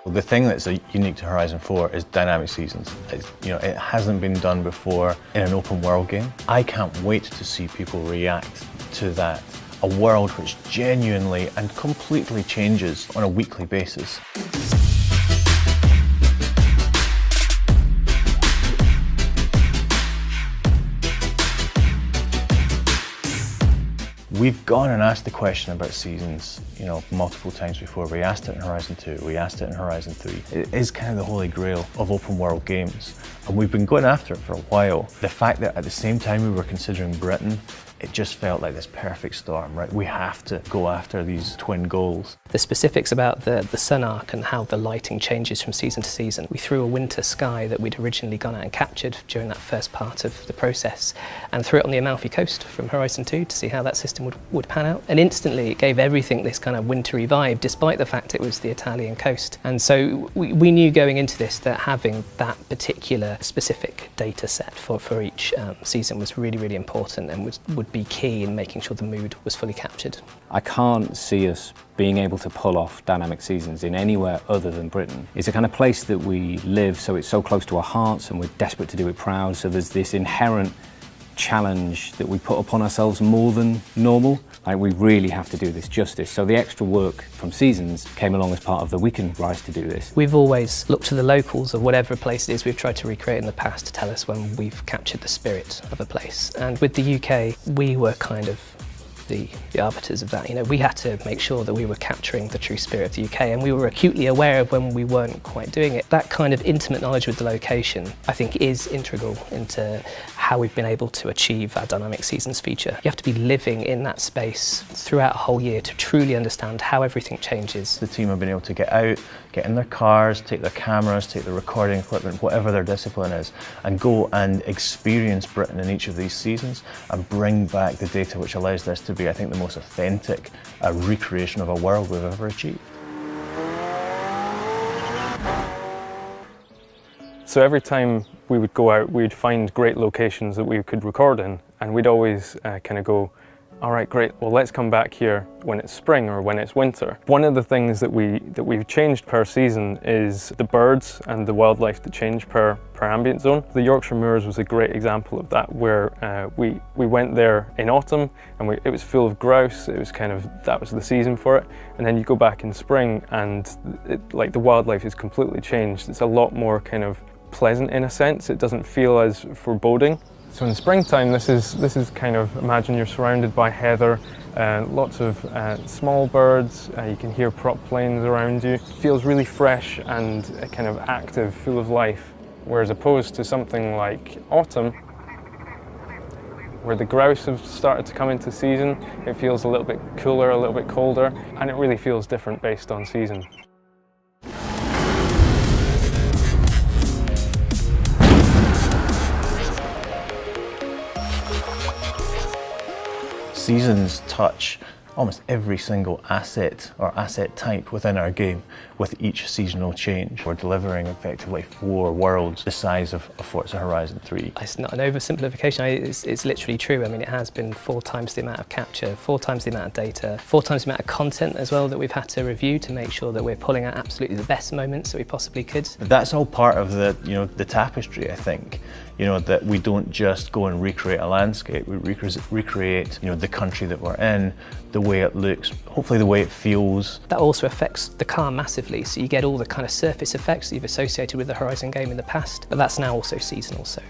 The thing that's unique to Horizon 4 is dynamic seasons. It hasn't been done before in an open world game. I can't wait to see people react to that. A world which genuinely and completely changes on a weekly basis. We've gone and asked the question about seasons, multiple times before. We asked it in Horizon 2, we asked it in Horizon 3. It is kind of the holy grail of open world games, and we've been going after it for a while. The fact that at the same time we were considering Britain, it just felt like this perfect storm, right? We have to go after these twin goals. The specifics about the sun arc and how the lighting changes from season to season. We threw a winter sky that we'd originally gone out and captured during that first part of the process and threw it on the Amalfi Coast from Horizon 2 to see how that system would pan out. And instantly it gave everything this kind of wintry vibe, despite the fact it was the Italian coast. And so we knew going into this that having that particular specific data set for each season was really, really important and would be key in making sure the mood was fully captured. I can't see us being able to pull off dynamic seasons in anywhere other than Britain. It's a kind of place that we live, so it's so close to our hearts and we're desperate to do it proud, so there's this inherent challenge that we put upon ourselves more than normal. Like, we really have to do this justice. So the extra work from seasons came along as part of the we can rise to do this. We've always looked to the locals of whatever place it is we've tried to recreate in the past to tell us when we've captured the spirit of a place. And with the UK, we were kind of the arbiters of that. We had to make sure that we were capturing the true spirit of the UK, and we were acutely aware of when we weren't quite doing it. That kind of intimate knowledge with the location, I think, is integral into how we've been able to achieve our dynamic seasons feature. You have to be living in that space throughout a whole year to truly understand how everything changes. The team have been able to get out, get in their cars, take their cameras, take their recording equipment, whatever their discipline is, and go and experience Britain in each of these seasons and bring back the data which allows this to be, I think, the most authentic recreation of a world we've ever achieved. So every time we would go out, we'd find great locations that we could record in, and we'd always kind of go, all right, great, well, let's come back here when it's spring or when it's winter. One of the things that we've changed per season is the birds and the wildlife that change per ambient zone. The Yorkshire Moors was a great example of that, where we went there in autumn and it was full of grouse. It was that was the season for it. And then you go back in spring and the wildlife is completely changed. It's a lot more kind of pleasant in a sense. It doesn't feel as foreboding. So in springtime, this is kind of, imagine you're surrounded by heather, lots of small birds, you can hear prop planes around you. It feels really fresh and kind of active, full of life. Whereas opposed to something like autumn, where the grouse have started to come into season, it feels a little bit cooler, a little bit colder, and it really feels different based on season. Seasons touch almost every single asset or asset type within our game with each seasonal change. We're delivering effectively 4 worlds the size of Forza Horizon 3. It's not an oversimplification, it's literally true. I mean, it has been 4 times the amount of capture, 4 times the amount of data, 4 times the amount of content as well that we've had to review to make sure that we're pulling out absolutely the best moments that we possibly could. That's all part of the tapestry, I think. That we don't just go and recreate a landscape, we recreate the country that we're in, the way it looks, hopefully the way it feels. That also affects the car massively, so you get all the kind of surface effects that you've associated with the Horizon game in the past, but that's now also seasonal. So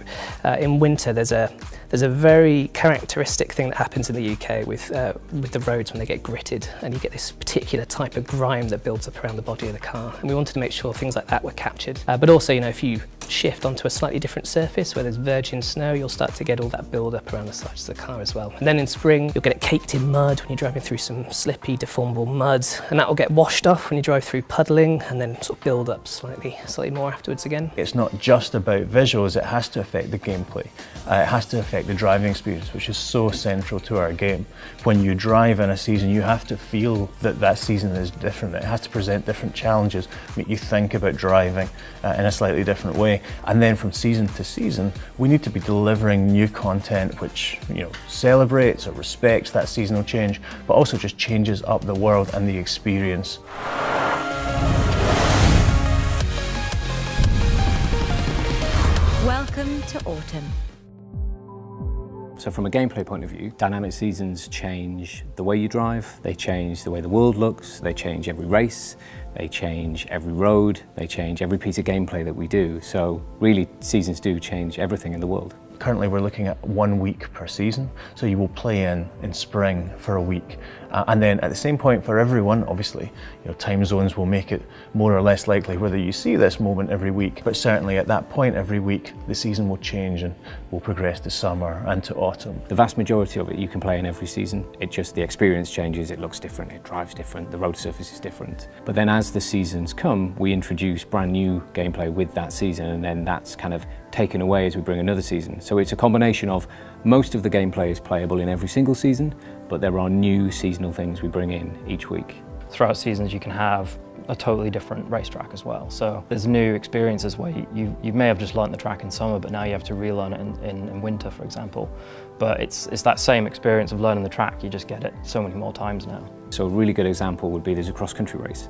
in winter there's a very characteristic thing that happens in the UK with the roads when they get gritted, and you get this particular type of grime that builds up around the body of the car, and we wanted to make sure things like that were captured. But also, if you shift onto a slightly different surface where there's virgin snow, you'll start to get all that build up around the sides of the car as well. And then in spring, you'll get it caked in mud when you're driving through some slippy, deformable mud, and that will get washed off when you drive through puddling, and then sort of build up slightly more afterwards again. It's not just about visuals, it has to affect the gameplay. It has to affect the driving experience, which is so central to our game. When you drive in a season, you have to feel that season is different. It has to present different challenges, make you think about driving in a slightly different way. And then from season to season, we need to be delivering new content which celebrates or respects that seasonal change, but also just changes up the world and the experience. to autumn. So from a gameplay point of view, dynamic seasons change the way you drive, they change the way the world looks, they change every race, they change every road, they change every piece of gameplay that we do. So really, seasons do change everything in the world. Currently we're looking at 1 week per season, so you will play in spring for a week, and then at the same point for everyone, obviously, time zones will make it more or less likely whether you see this moment every week, but certainly at that point every week the season will change and will progress to summer and to autumn. The vast majority of it you can play in every season. It just, the experience changes, it looks different, it drives different, the road surface is different. But then as the seasons come, we introduce brand new gameplay with that season, and then that's kind of taken away as we bring another season. So it's a combination of most of the gameplay is playable in every single season, but there are new seasonal things we bring in each week. Throughout seasons you can have a totally different racetrack as well. So there's new experiences where you may have just learnt the track in summer, but now you have to relearn it in winter, for example. But it's that same experience of learning the track, you just get it so many more times now. So a really good example would be there's a cross-country race,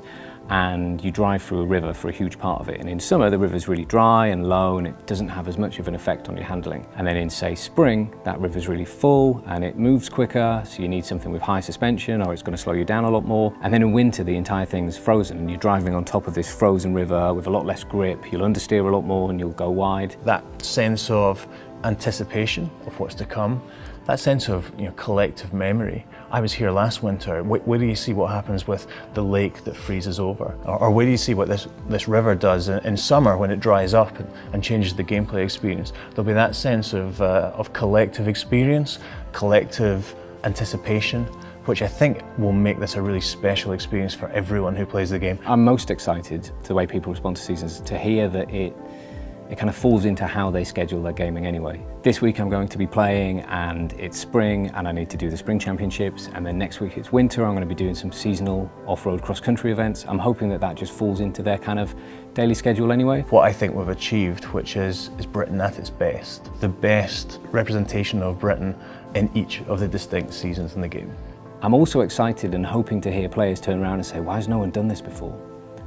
and you drive through a river for a huge part of it, and in summer the river's really dry and low and it doesn't have as much of an effect on your handling. And then in, say, spring, that river's really full and it moves quicker, so you need something with high suspension or it's going to slow you down a lot more. And then in winter the entire thing's frozen and you're driving on top of this frozen river with a lot less grip, you'll understeer a lot more and you'll go wide. That sense of anticipation of what's to come, that sense of collective memory. I was here last winter. Where do you see what happens with the lake that freezes over? Or where do you see what this river does in summer when it dries up and changes the gameplay experience? There'll be that sense of collective experience, collective anticipation, which I think will make this a really special experience for everyone who plays the game. I'm most excited the way people respond to seasons, to hear that it kind of falls into how they schedule their gaming anyway. This week I'm going to be playing and it's spring and I need to do the spring championships, and then next week it's winter, I'm going to be doing some seasonal off-road cross-country events. I'm hoping that just falls into their kind of daily schedule anyway. What I think we've achieved, which is Britain at its best. The best representation of Britain in each of the distinct seasons in the game. I'm also excited and hoping to hear players turn around and say, why has no one done this before?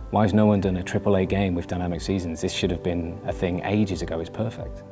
Why has no one done a AAA game with dynamic seasons? This should have been a thing ages ago, it's perfect.